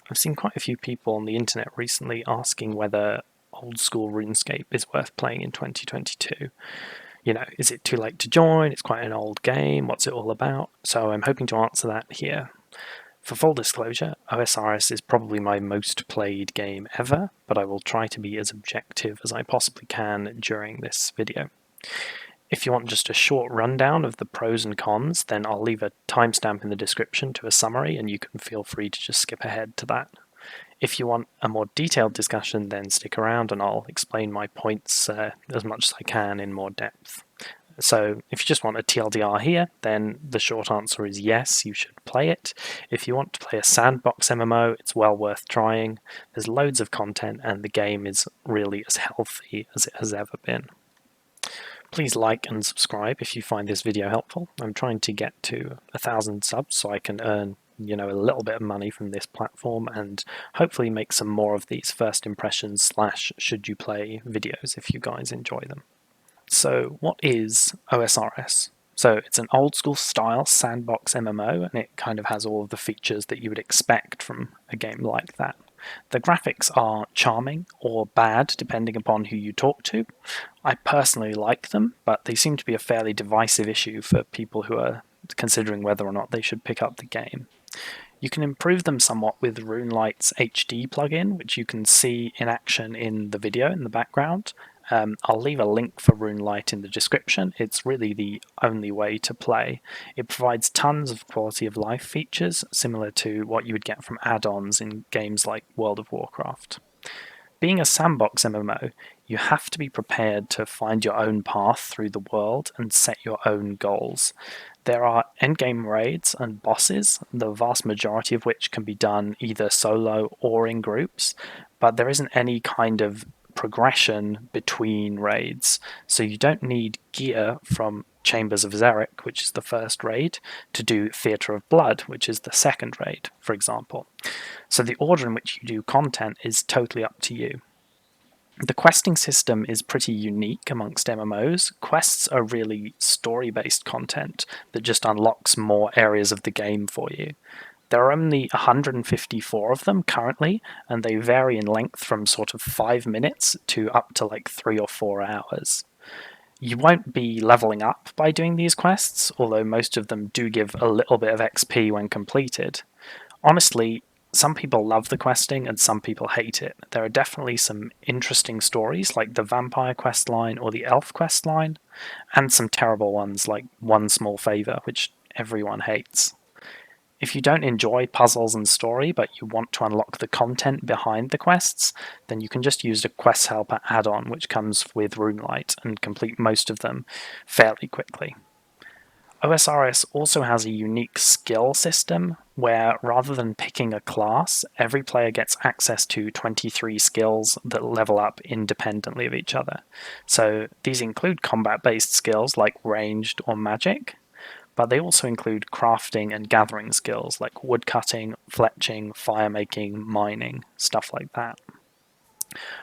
I've seen quite a few people on the internet recently asking whether old school RuneScape is worth playing in 2022. You know, is it too late to join? It's quite an old game. What's it all about? So I'm hoping to answer that here. For full disclosure, OSRS is probably my most played game ever, but I will try to be as objective as I possibly can during this video. If you want just a short rundown of the pros and cons, then I'll leave a timestamp in the description to a summary, and you can feel free to just skip ahead to that. If you want a more detailed discussion, then stick around and I'll explain my points as much as I can in more depth. So if you just want a TLDR here, then the short answer is yes, you should play it. If you want to play a sandbox MMO, it's well worth trying. There's loads of content and the game is really as healthy as it has ever been. Please like and subscribe if you find this video helpful. I'm trying to get to 1,000 subs so I can earn a little bit of money from this platform and hopefully make some more of these first impressions / should you play videos if you guys enjoy them. So what is OSRS? So it's an old school style sandbox MMO and it kind of has all of the features that you would expect from a game like that. The graphics are charming or bad depending upon who you talk to. I personally like them, but they seem to be a fairly divisive issue for people who are considering whether or not they should pick up the game. You can improve them somewhat with RuneLight's HD plugin, which you can see in action in the video in the background. I'll leave a link for RuneLight in the description. It's really the only way to play. It provides tons of quality of life features, similar to what you would get from add-ons in games like World of Warcraft. Being a sandbox MMO, you have to be prepared to find your own path through the world and set your own goals. There are endgame raids and bosses, the vast majority of which can be done either solo or in groups, but there isn't any kind of progression between raids, so you don't need gear from Chambers of Xeric, which is the first raid, to do Theatre of Blood, which is the second raid, for example. So the order in which you do content is totally up to you. The questing system is pretty unique amongst MMOs. Quests are really story-based content that just unlocks more areas of the game for you. There are only 154 of them currently, and they vary in length from sort of 5 minutes to up to like 3 or 4 hours. You won't be leveling up by doing these quests, although most of them do give a little bit of XP when completed. Honestly, some people love the questing and some people hate it. There are definitely some interesting stories like the vampire quest line or the elf quest line, and some terrible ones like One Small Favor, which everyone hates. If you don't enjoy puzzles and story, but you want to unlock the content behind the quests, then you can just use the Quest Helper add-on, which comes with RuneLight, and complete most of them fairly quickly. OSRS also has a unique skill system where, rather than picking a class, every player gets access to 23 skills that level up independently of each other. So these include combat-based skills like ranged or magic, but they also include crafting and gathering skills like woodcutting, fletching, firemaking, mining, stuff like that.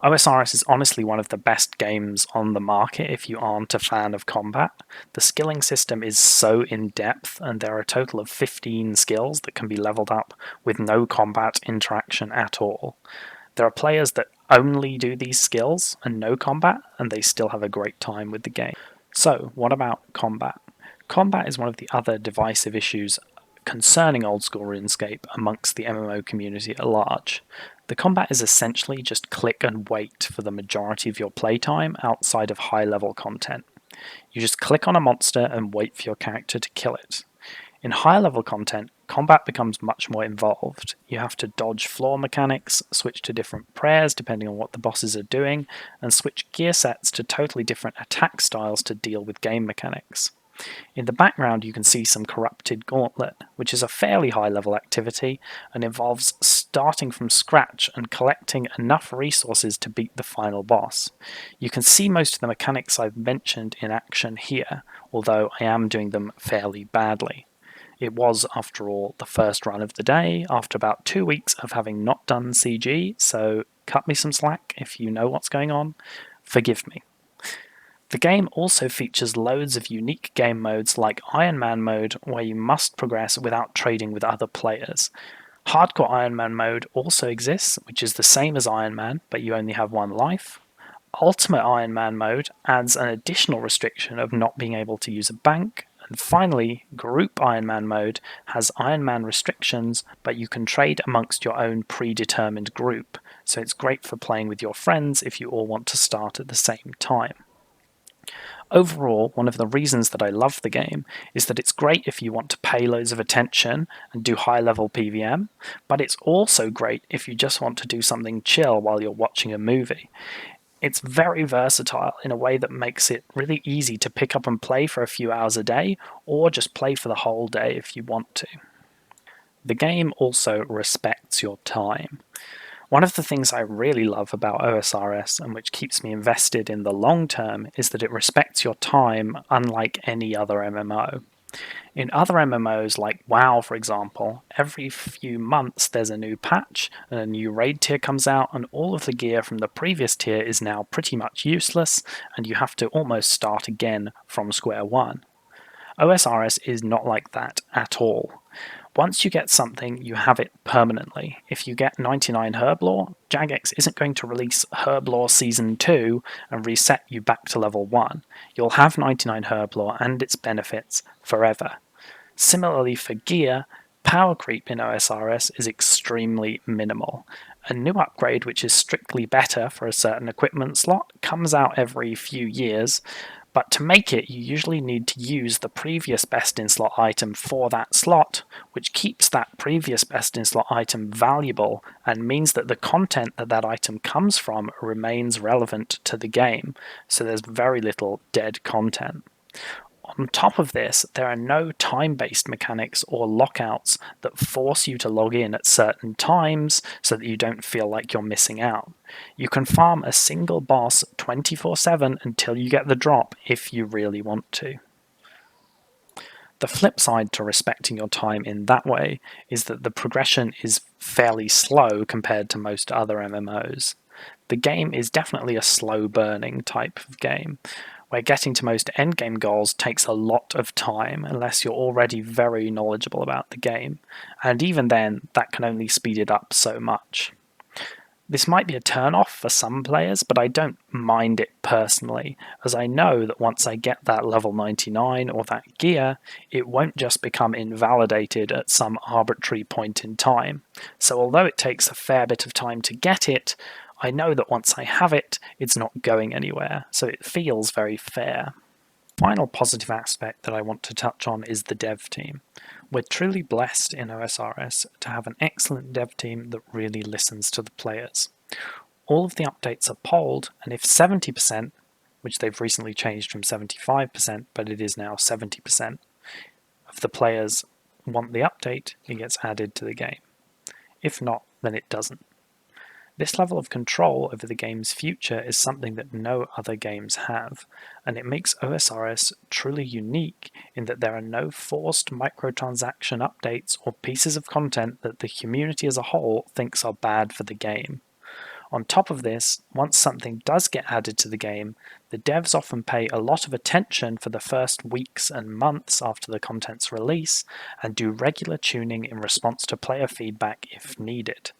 OSRS is honestly one of the best games on the market if you aren't a fan of combat. The skilling system is so in-depth, and there are a total of 15 skills that can be leveled up with no combat interaction at all. There are players that only do these skills and no combat, and they still have a great time with the game. So, what about combat? Combat is one of the other divisive issues concerning old school RuneScape amongst the MMO community at large. The combat is essentially just click and wait for the majority of your playtime outside of high-level content. You just click on a monster and wait for your character to kill it. In higher-level content, combat becomes much more involved. You have to dodge floor mechanics, switch to different prayers depending on what the bosses are doing, and switch gear sets to totally different attack styles to deal with game mechanics. In the background you can see some Corrupted Gauntlet, which is a fairly high-level activity and involves starting from scratch and collecting enough resources to beat the final boss. You can see most of the mechanics I've mentioned in action here, although I am doing them fairly badly. It was, after all, the first run of the day, after about 2 weeks of having not done CG, so cut me some slack if you know what's going on. Forgive me. The game also features loads of unique game modes like Ironman mode, where you must progress without trading with other players. Hardcore Ironman mode also exists, which is the same as Ironman, but you only have one life. Ultimate Ironman mode adds an additional restriction of not being able to use a bank. And finally, Group Ironman mode has Ironman restrictions, but you can trade amongst your own predetermined group. So it's great for playing with your friends if you all want to start at the same time. Overall, one of the reasons that I love the game is that it's great if you want to pay loads of attention and do high level PvM, but it's also great if you just want to do something chill while you're watching a movie. It's very versatile in a way that makes it really easy to pick up and play for a few hours a day, or just play for the whole day if you want to. The game also respects your time. One of the things I really love about OSRS and which keeps me invested in the long term is that it respects your time unlike any other MMO. In other MMOs like WoW, for example, every few months there's a new patch and a new raid tier comes out, and all of the gear from the previous tier is now pretty much useless, and you have to almost start again from square one. OSRS is not like that at all. Once you get something, you have it permanently. If you get 99 Herblore, Jagex isn't going to release Herblore Season 2 and reset you back to level 1. You'll have 99 Herblore and its benefits forever. Similarly for gear, power creep in OSRS is extremely minimal. A new upgrade which is strictly better for a certain equipment slot comes out every few years, but to make it, you usually need to use the previous best-in-slot item for that slot, which keeps that previous best-in-slot item valuable and means that the content that that item comes from remains relevant to the game, so there's very little dead content. On top of this, there are no time-based mechanics or lockouts that force you to log in at certain times so that you don't feel like you're missing out. You can farm a single boss 24/7 until you get the drop if you really want to. The flip side to respecting your time in that way is that the progression is fairly slow compared to most other MMOs. The game is definitely a slow burning type of game, where getting to most endgame goals takes a lot of time unless you're already very knowledgeable about the game, and even then, that can only speed it up so much. This might be a turn-off for some players, but I don't mind it personally, as I know that once I get that level 99 or that gear, it won't just become invalidated at some arbitrary point in time. So although it takes a fair bit of time to get it, I know that once I have it, it's not going anywhere, so it feels very fair. Final positive aspect that I want to touch on is the dev team. We're truly blessed in OSRS to have an excellent dev team that really listens to the players. All of the updates are polled, and if 70%, which they've recently changed from 75%, but it is now 70%, of the players want the update, it gets added to the game. If not, then it doesn't. This level of control over the game's future is something that no other games have, and it makes OSRS truly unique in that there are no forced microtransaction updates or pieces of content that the community as a whole thinks are bad for the game. On top of this, once something does get added to the game, the devs often pay a lot of attention for the first weeks and months after the content's release, and do regular tuning in response to player feedback if needed.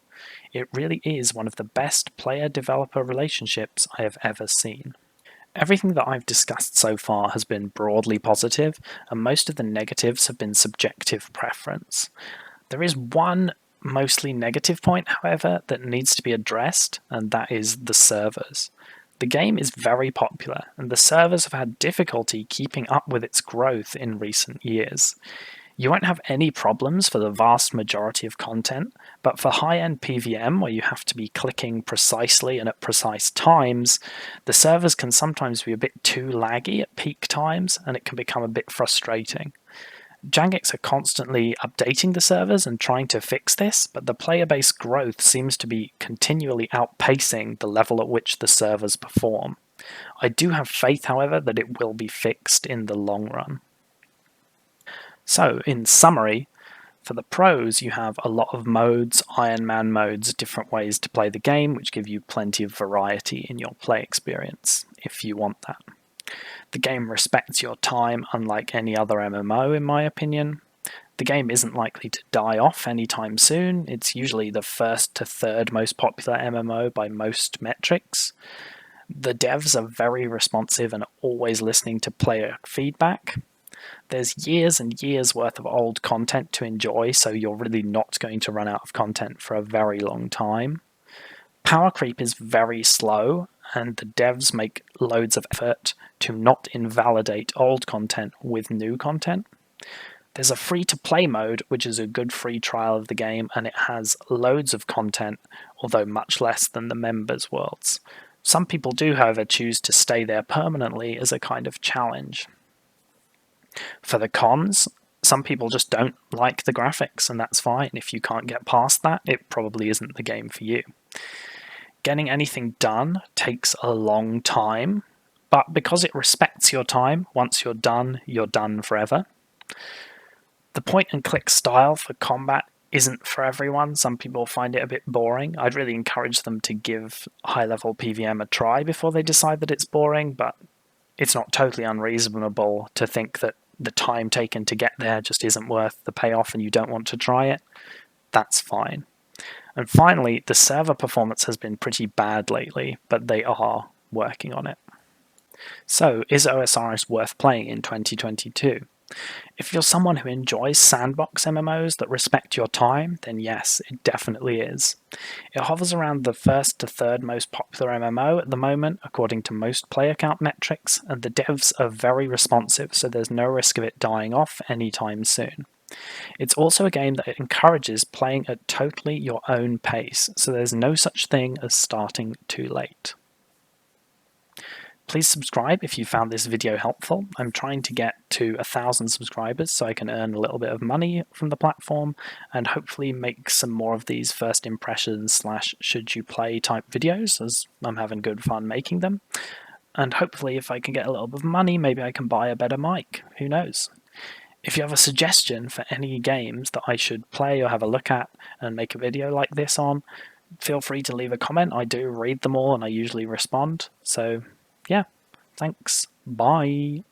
It really is one of the best player-developer relationships I have ever seen. Everything that I've discussed so far has been broadly positive, and most of the negatives have been subjective preference. There is one mostly negative point, however, that needs to be addressed, and that is the servers. The game is very popular, and the servers have had difficulty keeping up with its growth in recent years. You won't have any problems for the vast majority of content, but for high-end PvM, where you have to be clicking precisely and at precise times, the servers can sometimes be a bit too laggy at peak times, and it can become a bit frustrating. Jagex are constantly updating the servers and trying to fix this, but the player base growth seems to be continually outpacing the level at which the servers perform. I do have faith, however, that it will be fixed in the long run. So, in summary, for the pros, you have a lot of modes, Ironman modes, different ways to play the game, which give you plenty of variety in your play experience, if you want that. The game respects your time, unlike any other MMO, in my opinion. The game isn't likely to die off anytime soon. It's usually the first to third most popular MMO by most metrics. The devs are very responsive and always listening to player feedback. There's years and years worth of old content to enjoy, so you're really not going to run out of content for a very long time. Power creep is very slow, and the devs make loads of effort to not invalidate old content with new content. There's a free-to-play mode, which is a good free trial of the game, and it has loads of content, although much less than the members' worlds. Some people do, however, choose to stay there permanently as a kind of challenge. For the cons, some people just don't like the graphics, and that's fine. If you can't get past that, it probably isn't the game for you. Getting anything done takes a long time, but because it respects your time, once you're done forever. The point-and-click style for combat isn't for everyone. Some people find it a bit boring. I'd really encourage them to give high-level PvM a try before they decide that it's boring, but it's not totally unreasonable to think that the time taken to get there just isn't worth the payoff and you don't want to try it. That's fine. And finally, the server performance has been pretty bad lately, but they are working on it. So, is OSRS worth playing in 2022? If you're someone who enjoys sandbox MMOs that respect your time, then yes, it definitely is. It hovers around the first to third most popular MMO at the moment, according to most player count metrics, and the devs are very responsive, so there's no risk of it dying off anytime soon. It's also a game that encourages playing at totally your own pace, so there's no such thing as starting too late. Please subscribe if you found this video helpful. I'm trying to get to 1,000 subscribers so I can earn a little bit of money from the platform and hopefully make some more of these first impressions / should you play type videos, as I'm having good fun making them. And hopefully if I can get a little bit of money, maybe I can buy a better mic. Who knows? If you have a suggestion for any games that I should play or have a look at and make a video like this on, feel free to leave a comment. I do read them all and I usually respond. So yeah, thanks. Bye.